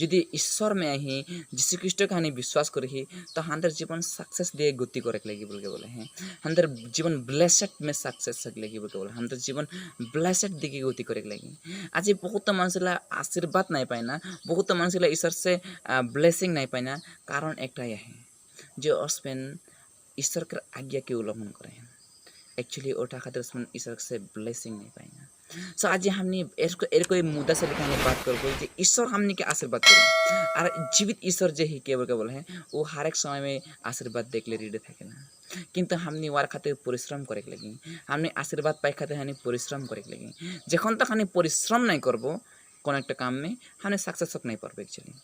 যদি ঈশ্বর में ही যীशु ख्रीष्ट का हानि विश्वास करी तो हमारे जीवन सक्सेस दिए गति करे लगी बोल के बोले हैं हमारे जीवन ब्लेसेड में सक्सेस लगी बोल के बोले हमारे जीवन ब्लेसेड दिखे गति करे लगी आज बहुत मानसिला आशीर्वाद नहीं पाइना बहुत मानसिला ईश्वर से ब्लेसिंग नहीं पाइना कारण एक है जो अस्पेन ईश्वर के आज्ञा के उल्लंघन करे हैं एक्चुअली ओटा खातिर ईश्वर से ब्लेसिंग नहीं पाइना सो आज हमने कोई मुद्दा से लेकर हमने बात करो कि ईश्वर हमने के आशीर्वाद करें और जीवित ईश्वर जो ही केवल केवल है वो हर एक समय में आशीर्वाद देख ले रेडी थे ना किंतु हमने वार खातिर परिश्रम करे लगी हमने आशीर्वाद पाई खातिर हमने परिश्रम करे लगी जखन तक हमने परिश्रम नहीं करबो কোনো একটা কাম में हमने सक्सेस नहीं पारबो एक्चुअली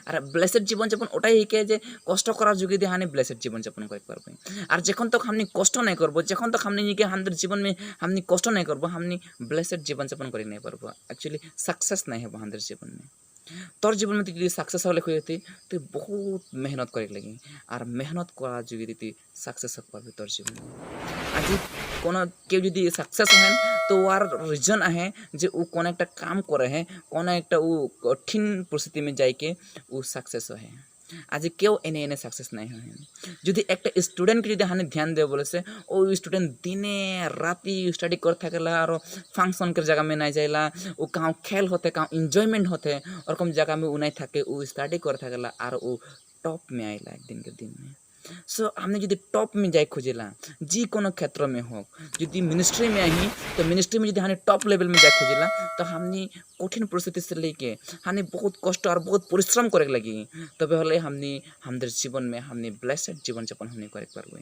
আর ব্লেসেড জীবনযাপন ওটাই শিখে যে কষ্ট করার যুগে দিয়ে হানি ব্লেসেড জীবনযাপন করতে পারবে আর যখন তক हमने কষ্ট नहीं করবো যখন तक हमने निके हमारे जीवन में हमने कष्ट नहीं करबो हमने ब्लेसेड जीवनযাপन कर नहीं पारबो एक्चुअली सक्सेस नहीं है हमारे जीवन में তোর জীবন में যদি सक्सेस হলে হইতে তুই बहुत मेहनत करे लगी और मेहनत করার যুগে দিয়ে सक्सेस হতে পারবি তোর জীবনে आज কোনো কেউ যদি सक्सेस হয় तो वार रीजन है जे वो कौन एक काम करे है कौन एक कठिन परिस्थिति में जाके वो सक्सेस है आज क्यों एने एने सक्सेस नहीं है जो एक स्टूडेंट के जो हानि ध्यान दे बोले से वो स्टूडेंट दिने राति स्टडी कर थकेला और फंक्शन के जगह में नहीं जाएला वो कहाँ खेल होते कहाँ इंजॉयमेंट होते और कम जगह में वो नहीं थके वो स्टडी कर थकेला और वो टॉप में आएला एक दिन के दिन में सो हमने यदि टॉप में जाए खोजेला जी कोनो क्षेत्र में हो यदि मिनिस्ट्री में आई तो मिनिस्ट्री में यदि हमने टॉप लेवल में जाए खोजेला तो हमने कठिन परिस्थिति से लेके हमने बहुत कष्ट और बहुत परिश्रम करे लगी तबे हले हमने हमारे जीवन में हमने ब्लेसेड जीवन यापन हमने करे पारबो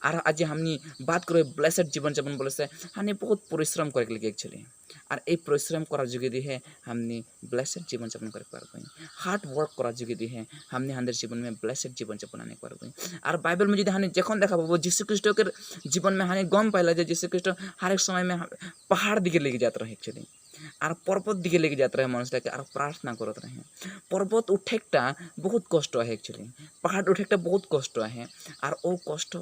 और आज हमने बात करो ब्लेसेड जीवन यापन बोले से हमने बहुत परिश्रम करे लगी एक्चुअली और ये परिश्रम करार जुगे दी है हमने ब्लेसेड जीवन यापन कर पारबो हार्ड वर्क करार जुगे दी है हमने हमारे जीवन में ब्लेसेड जीवन यापन आने पारबो और बाइबल में यदि हमने जखन देखा पाबो যীशु ख्रीष्ट के जीवन में हमने गम पाइला जे যীशु ख्रीष्ट हर एक समय में पहाड़ दिखे लेके जाते रहे एक्चुअली और पर्वत दिखे लेके जाते रहे मनुष्य के और प्रार्थना करते रहे पर्वत उठेकटा बहुत कष्ट है एक्चुअली पहाड़ उठेकटा बहुत कष्ट है और वो कष्ट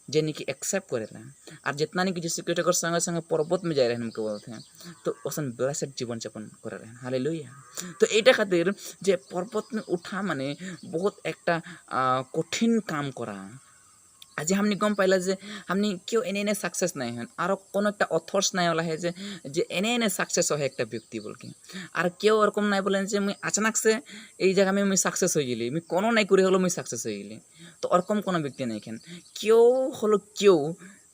जेनी कि एक्सेप्ट करेला और जितना नहीं कि যীशु ख्रीष्ट अगर संगे संगे पर्वत में जा रहे हैं हमके बोलते हैं तो ओसन ब्लेसेड जीवन यापन कर रहे हैं हालेलुया तो एटा खातिर जे पर्वत में उठा माने बहुत एक कठिन काम करा आज हमने गम पाइला जे हमने क्यों एने एने सक्सेस नहीं है और कोनो एक अथर्स नहीं वाला है जे एने एने सक्सेस है एक व्यक्ति बोल के और क्यों ओरकम नहीं बोलें जे मुई अचानक से ये जगह में मुई सक्सेस हो गली मुई कोनो नहीं करे हलो मुई सक्सेस हो गली तो ओरकम कोनो व्यक्ति नहीं खेन क्यों हलो क्यों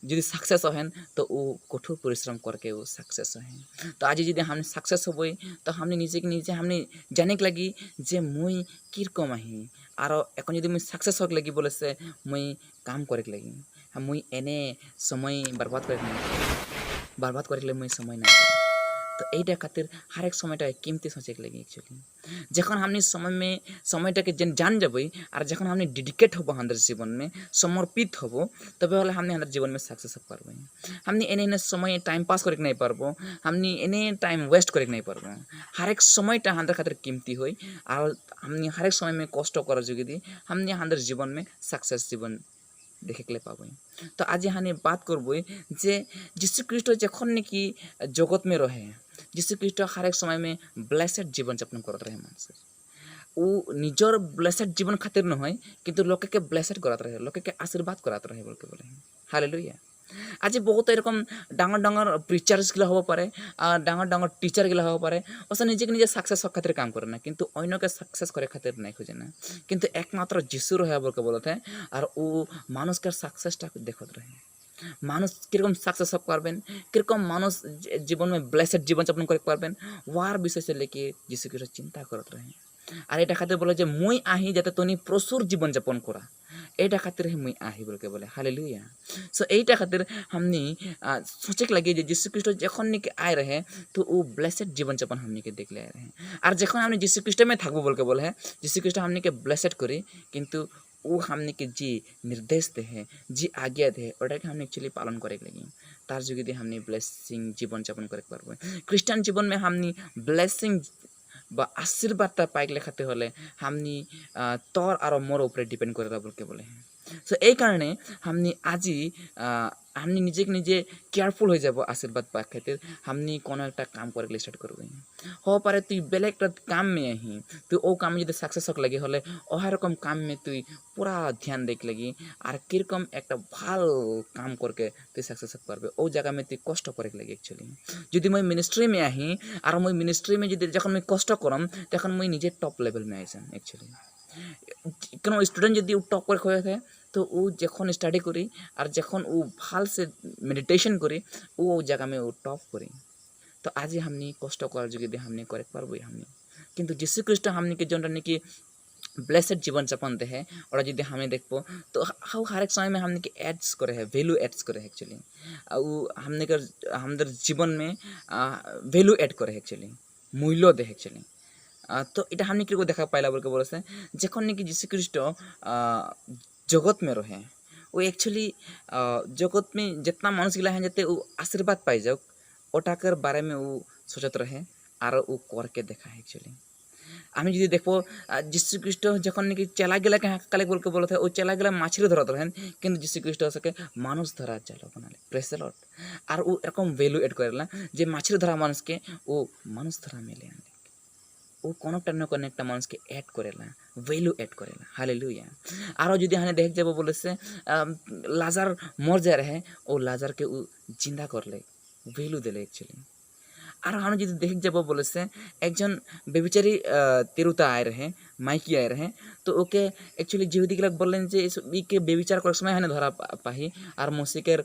यदि सक्सेस हैं तो वो कठोर परिश्रम करके वो सक्सेस हैं तो आज यदि हमने सक्सेस हो तो हमने नीचे के नीचे हमने जाने के लगी जे मुई किरकम आही और এখন যদি मुई सक्सेस हो लगी बोले से मुई काम करे लगी मुई एने समय बर्बाद करे मुई समय ना तो এইটা खातिर हर एक সময়টা कीमती सोचे लगी एक्चुअली जखन हमने समय में সময়টা के जान जब और जखन हमने डेडिकेट हब हमारे जीवन में समर्पित हब तबे हले हमने हमारे जीवन में सक्सेस हो पारबो हमने एने एने समय टाइम पास करे नहीं पारबो हमने एने टाइम वेस्ट करे नहीं पारबो हर एक সময়টা हमारे खातिर कीमती होई और हमने हर एक समय में कष्ट करार जोगे दी हमने हमारे जीवन में सक्सेस जीवन देखे पाबो तो आज हमने बात करब जे যীशु ख्रीष्ट जखन नाकि जगत में रहे যীशु ख्रीष्ट हर एक समय में ब्लेसेड जीवन यापन करते रहे मानस वो निजर ब्लेसेड जीवन खातिर नहय किंतु लोके के ब्लेसेड कराते रहे लोके के आशीर्वाद कराते रहे बोल के बोले हालेलुया आज बहुत एरकम डांगर डांगर प्रिचार्स गिला हो पारे डांगर डांगर टीचर गिला हो पारे ओसा निजे के निजे सक्सेस खातिर काम करे ना किंतु अन्य के सक्सेस करे खातिर नहीं खोजे ना किंतु एकमात्र যীशु रहे बोल के बोलते हैं और वो मानुष के सक्सेसटा देखते रहे मानुष किरकम सक्सेस पारबेन किरकम मानुष जीवन में ब्लेसेड जीवन यापन करे पारबेन वार विषय से लेके যীशु ख्रीष्ट चिंता करते रहे और एटा खातिर बोले जे मुई आही जाते तोनी प्रचुर जीवन यापन करा एटा खातिर मुई आही बोल के बोले हालेलुया सो एटा खातिर हमने सोचे के लगे যীशु ख्रीष्ट जखन निके आए रहे तो वो ब्लेसेड जीवन यापन हमने के देख ले आए रहे और जखन हमने যীशु ख्रीष्ट में थाकबो बोल के बोले है যীशु ख्रीष्ट हमने के ब्लेसेड करी किंतु वो हमने के जी निर्देश दे है जी आज्ञा दे ओटा के हमने एक्चुअली पालन करे लगी तार जुगे दी हमने ब्लेसिंग जीवन यापन करे पारबो ख्रिस्टान जीवन में हमने ब्लेसिंग बा आशीर्वादটা পাইক লেখাতে হলে हमनी तोर और मोर ऊपर डिपेंड करे बोल के बोले हैं सो এই কারণে हमनी आज हमनी निजे के निजे केयरफुल हो जाब आशीर्वाद पा खातिर हमनी कोनो एक काम करे स्टार्ट करबे हो पारे तुई बेले एक काम में ही तुई ओ काम में যদি सक्सेस হক লাগে হলে ওহার রকম काम में तुई पूरा ध्यान देख लगी আর কিরকম একটা ভাল কাম করকে তুই सक्सेस হক পারবে ও জায়গা में তুই কষ্ট করে লাগে एक्चुअली যদি মই মিনিস্ট্রি में আহি আর মই মিনিস্ট্রি में যদি যখন মই কষ্ট করম তখন মই নিজে টপ লেভেল में আইসাম एक्चुअली কোনো স্টুডেন্ট যদি টপ করে হয়ে থাকে তো ও যখন স্টাডি করি আর যখন ও ভাল से मेडिटेशन करी ও জায়গা में ও टॉप करी तो आज ही हमनी कष्ट कर जो हमने करे पारबो हमनी किंतु जीशु ख्रिस्ट हमनी के जो नाकि ब्लेसेड जीवन यापन दे है और जो हमें देखो तो हाउ हर एक समय में हमने के एड्स करे है वैल्यू एड्स करे है एक्चुअली हमने के हमारे जीवन में वैल्यू एड करे है एक्चुअली मूल्य दे एक्चुअली तो এটা हमने किरको देखा पाइला बोल के बोलছে যখন নাকি যীশু খ্রিস্ট जगत में रहे वो एक्चुअली जगत में जितना मानुष गिला है जाते वो आशीर्वाद पाई जाओ ओटाकर बारे में वो सोचत रहे और वो करके देखा है एक्चुअली আমি যদি দেখবো যীশু খ্রিস্ট যখন নাকি চেলা গেলাকে হাঁকালে বলকে বলতে ও চেলা গেলা মাছিরে ধরতে রহেন কিন্তু যীশু খ্রিস্ট ওকে মানুষ ধরার জাল বানালে প্রেস দ্য লর্ড আর ও এরকম ভ্যালু এড করে যে মাছিরে ধরা মানুষকে ও মানুষ ধরা মেলে আনলে ও কোনোটা না কোনো একটা মানুষকে এড করেলা ভ্যালু এড করেলা হালেলুয়া আরও যদি হানে দেখ যাব বলেছে লাজার মর যায় রহে ও লাজারকে ও জিন্দা করলে ভ্যালু দিলে एक्चुअली আর हम যদি देख যাব বলেছে একজন বেবিচারী তিরুতা আয় রহে মাইকি আয় রহে তো ওকে एक्चुअली जिहुदीগুলো বললেন যে ইকে বেবিচার করার সময় হানে ধরা পাহি আর মসিকের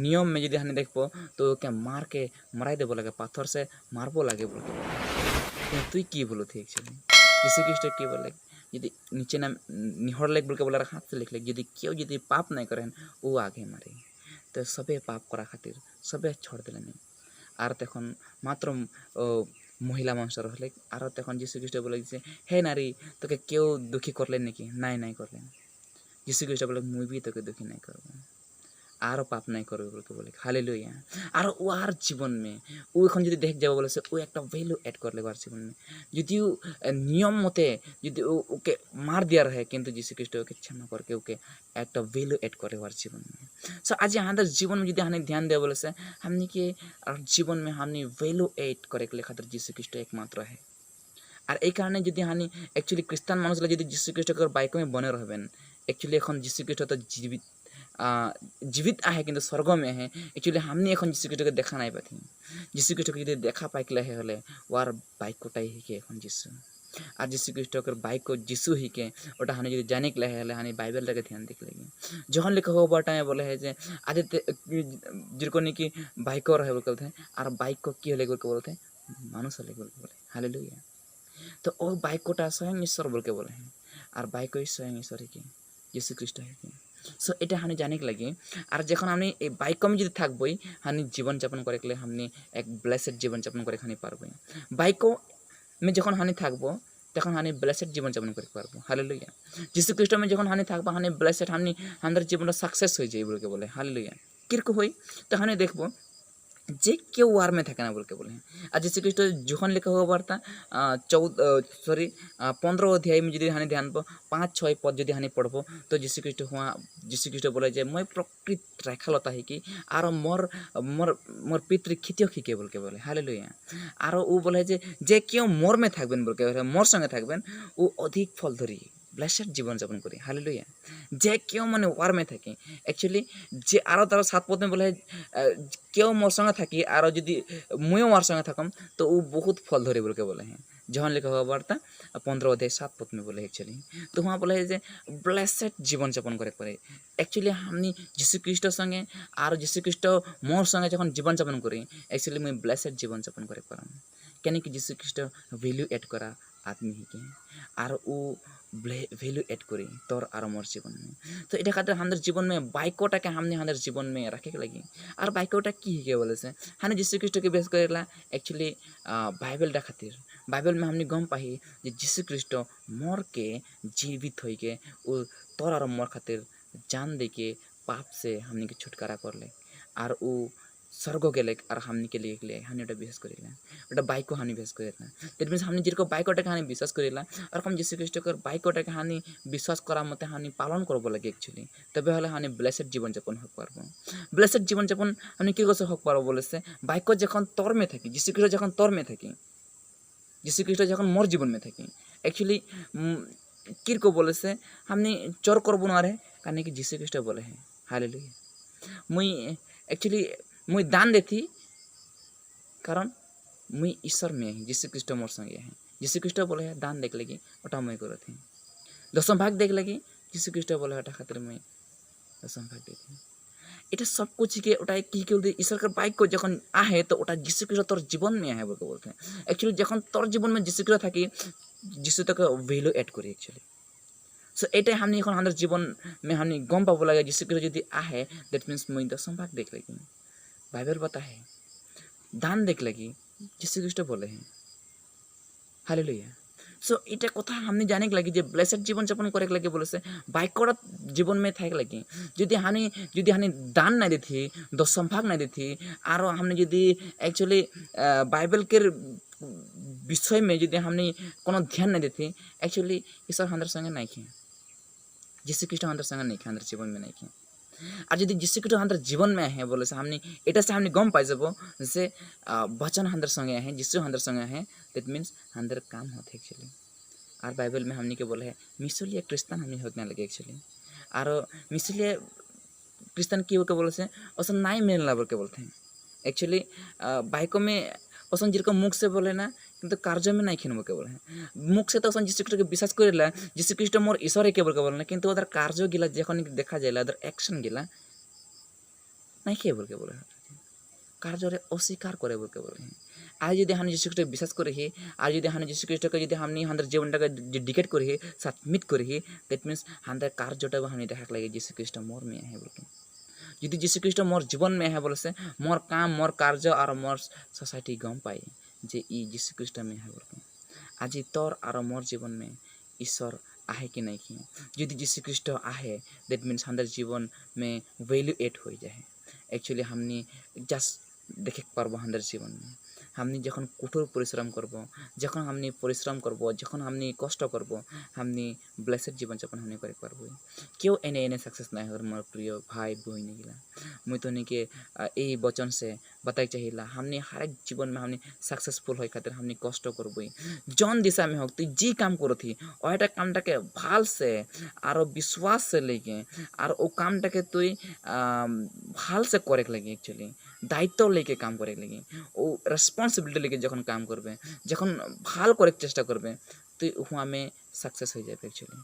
নিয়ম में যদি হানে দেখবো তো ওকে মার के मराई देबो লাগে পাথর से मारबो লাগে বলতে তুই কি বলো থে एक्चुअली যীশু খ্রিস্ট কি বলে যদি নিচে নাম নিহর लेग বলকে বলে हाथ से लिख ले যদি কেউ যদি পাপ নাই করেন ও আগে মারে তো সবে পাপ করা খাतिर সবে छोड़ দিলেন আর তখন মাত্র মহিলা মানুষ রহলে আর তখন যীশু খ্রিস্ট বলে দিছে হে নারী তোকে কেউ দুঃখী করলেন নাকি নাই নাই করলেন যীশু খ্রিস্ট বলে মুই भी তোকে দুঃখী নাই করব आरो पाप नहीं करो बोलके बोले हालेलुया और वो आर जीवन में वो এখন যদি देख যাব বলেছে ও একটা ভ্যালু এড করলে আর জীवन में যদিও নিয়ম মতে যদি ওকে মার दिया रहे কিন্তু যীশু খ্রিস্ট ওকে क्षमा करके ওকে একটা ভ্যালু এড করে আর जीवन में सो आज আমাদের जीवन में যদি हमने ध्यान দেব বলেছে हमने के जीवन में हमने ভ্যালু এড করে के खातिर যীশু খ্রিস্ট एकमात्र है আর এই কারণে যদি হানি एक्चुअली খ্রিস্টান মানুষগুলো যদি যীশু খ্রিস্টকে বাইকমে বনে রহবেন एक्चुअली এখন যীশু খ্রিস্ট তো जीवित आहे किंतु स्वर्ग में है एक्चुअली हमने এখন যীশু খ্রিস্টকে দেখা নাই পাতি যীশু খ্রিস্টকে যদি দেখা পাইলে হলে ওর বাইকটাই হিকে এখন যীশু আর যীশু খ্রিস্টকে বাইক যীশু হিকে ওটা হানি যদি জানিক লে হলে হানি বাইবেলটাকে ধ্যান দিক লাগি যখন লেখা हो बटा में बोले है जे आज जिरको ने की बाइक रहे बोलते हैं और बाइक को की हले बोलते हैं मानुष हले बोले हालेलुया तो ओ बाइक कोटा स्वयं ईश्वर बोल के बोले हैं और बाइक को स्वयं ईश्वर ही যীশু খ্রিস্ট है सो এটা হানি জানিক লাগে আর যখন আমি এই বাইকম যদি থাকবই হানি জীবন যাপন করে গেলে হানি এক ব্লেসেড জীবন যাপন করে খানি পারবো বাইকও में যখন হানি থাকবো তখন হানি ব্লেসেড জীবন যাপন করতে পারবো হালেলুয়া যীশু খ্রিস্ট में যখন হানি থাকবো হানি ব্লেসেড হানি আমাদের জীবনটা সাকসেস হয়ে যায় বলকে বলে হালেলুয়া কিরকম হই তো হানি দেখবো যে কেউ ওয়ার में থাকে না বলকে বলে আর যীশু খ্রিস্ট যখন লেখা हुआ वार्ता 15 अध्याय में যদি হানি ধ্যান 5-6 पद যদি হানি পড়বো তো যীশু খ্রিস্ট বলে যে মই প্রকৃত রাখালতা হিকি আর মোর মোর মোর পিতৃ খিতিয়ক হিকে বলকে বলে হালেলুয়া আর ও বলে যে কেউ মোর में থাকবেন বলকে মোর সঙ্গে থাকবেন ও অধিক ফল ধরি ব্লেসড জীবন যাপন করি हालेलुया যে কেউ মানে ওয়ার में থাকে एक्चुअली যে আরো তার 7 পদ में বলে কেউ মোর সঙ্গে থাকি আর যদি মুইও ওর সঙ্গে থাকম তো ও বহুত ফল ধরে বলকে বলে हैं जहाँ लिखा हुआ वार्ता 15 अध्याय 7 पद में बोले एक्चुअली तो वहाँ बोले जे ब्लेसड जीवन যাপন করে করে एक्चुअली हमनी যীশু খ্রিস্ট संगे আর যীশু খ্রিস্ট मोर संगे যখন জীবন যাপন করি एक्चुअली मैं ब्लेसड जीवन যাপন করে পারাম কেন কি যীশু খ্রিস্ট ভ্যালু এড করা आदमी ही के और वो वैल्यू एड करी तोर और मोर जीवन में तो এটা खातिर हमारे जीवन में बाइकोटा हमने हमारे जीवन में रखे लगी और बाइकोटा की के बोले से हाने যীশু খ্রিস্ট के बेस करेला एक्चुअली बाइबल डा खातिर बाइबल में हमने गम पाही जे যীশু খ্রিস্ট मोर के जीवित होई के वो तोर और मोर खातिर जान दे के पाप से हमने के छुटकारा कर ले और वो স্বর্গ গেলে আর হামনি কে লিখলে হানি ওটা বিশ্বাস করিলা ওটা বাইকও হানি বিশ্বাস করিলা দ্যাট মিনস হামনি যেরকম বাইকটাকে হানি বিশ্বাস করিলা ওরকম যীশু খ্রিস্টকর বাইকটাকে হানি বিশ্বাস করার মতে হানি পালন করব লাগে অ্যাকচুয়ালি তবে হলে হানি ব্লেসেড জীবনযাপন হোক পারবো ব্লেসেড জীবনযাপন হানি কি করছে হোক পারবো বলেছে বাইক যখন তর্মে থাকি যীশু খ্রিস্ট যখন তর্মে থাকি যীশু খ্রিস্ট যখন মোর জীবন में থাকি অ্যাকচুয়ালি কিরকো বলেছে हमने चोर करबो ना रे काने कि যীশু খ্রিস্ট बोले हैं हालेलुया मुई एक्चुअली मुई दान देती कारण मुई ईश्वर में ही যীশু খ্রিস্ট मोर संगे है যীশু খ্রিস্ট बोले है दान देख लगी ओटा मुई करथी दशम भाग देख लगी যীশু খ্রিস্ট बोले ओटा खातिर मुई दशम भाग देती এটা সব কিছুকে ওটাই কি বলতে ঈশ্বরের বাক্য যখন আহে তো ওটা যীশু খ্রিস্ট তোর জীবন में আহে বলতে বলতে एक्चुअली যখন তোর জীবন में যীশু খ্রিস্ট থাকি যীশু তোকে ভ্যালু এড করি एक्चुअली सो एटाই हमनी এখন আমাদের জীবন में हमनी गम पाबो লাগে যীশু খ্রিস্ট যদি আহে दैट मींस मुई दशम भाग देख लगी बाइबल बता है दान देख लगी যীশু খ্রিস্ট बोले हैं हालेलुया सो এটা কথা हमनी जाने के लगी जे ब्लेसेड जीवन यापन करे के लगी बोलेছে बाइकड़ा जीवन में থাকে लगी যদি হানি दान না দিতি दशम भाग না দিতি আর हमने যদি एक्चुअली बाइबल के विषय में যদি हमने কোনো ध्यान না দিতি एक्चुअली ईश्वर हमारे संगे नहीं खे যীশু খ্রিস্ট हमारे संगे नहीं खे हमारे जीवन में नहीं खे और यदि যীশু খ্রিস্ট हमारे जीवन में है बोले हमने एटा से हमने गम पाई जब जैसे वचन हमारे संगे है যীশু हमारे संगे है दैट मीन्स हमारे काम होते एक्चुअली और बाइबल में हमने के बोले है मिसलिया क्रिस्तान हमने होने लगे एक्चुअली और मिसलिया क्रिस्तान की बोल बोले ओसन नहीं मिलना बोल के बोलते हैं एक्चुअली बाइकों में ओसन जिरको मुख से बोले ना কিন্তু কার্য में नहीं खेन बोल बोले मुख से तो ओसन যীশু খ্রিস্ট के विश्वास करेला যীশু খ্রিস্ট मोर ईश्वर के बोल के बोले কিন্তু ওদের কার্য গিলা যখন দেখা যায় ওদের অ্যাকশন গিলা নাই কে बोल के बोले কার্যরে অস্বীকার করে बोल के बोले आज यदि हम যীশু খ্রিস্ট विश्वास करे ही आज यदि हम যীশু খ্রিস্ট के यदि हमनी हमारे जीवनটাকে डेडिकेट करे ही सबमिट करे ही दैट मींस हमारे कार्यটা हमनी দেখা লাগে যীশু খ্রিস্ট मोर में है बोल के यदि যীশু খ্রিস্ট मोर जीवन में है बोले मोर काम मोर कार्य और मोर सोसाइटी गम पाई जे ई যীশু খ্রিস্ট में है बोल के आज तोर और मोर जीवन में ईश्वर आहे कि नहीं कि यदि যীশু খ্রিস্ট आहे दैट मीन्स हमारे जीवन में वैल्यू एड हो जाए एक्चुअली हमनी जस्ट देखे पारबो हमारे जीवन में हमनी जखन कठोर परिश्रम करब जखन हमनी परिश्रम करब जखन हमनी कष्ट करब हमनी ब्लेसेड जीवन यापन हमनी करे पारबो क्यों एने एने सक्सेस नहीं हो मोर प्रिय भाई बहन गिला मुई तो निके ए वचन से बताई चाहिला हमनी हर एक जीवन में हमनी सक्सेसफुल होय खातिर हमनी कष्ट करबो जौन दिशा में होक तु जी काम करथी ओटा कामटाके भाल से और विश्वास से लेके और ओ कामटाके तु भाल से करे लगे एक्चुअली दायित्व लेके काम करे लगे ओ रेस्पन्सिबिलिटी लेके जखन काम करबे जखन भाल करे चेष्टा करबे तो वहाँ में सक्सेस हो जाए एक्चुअली।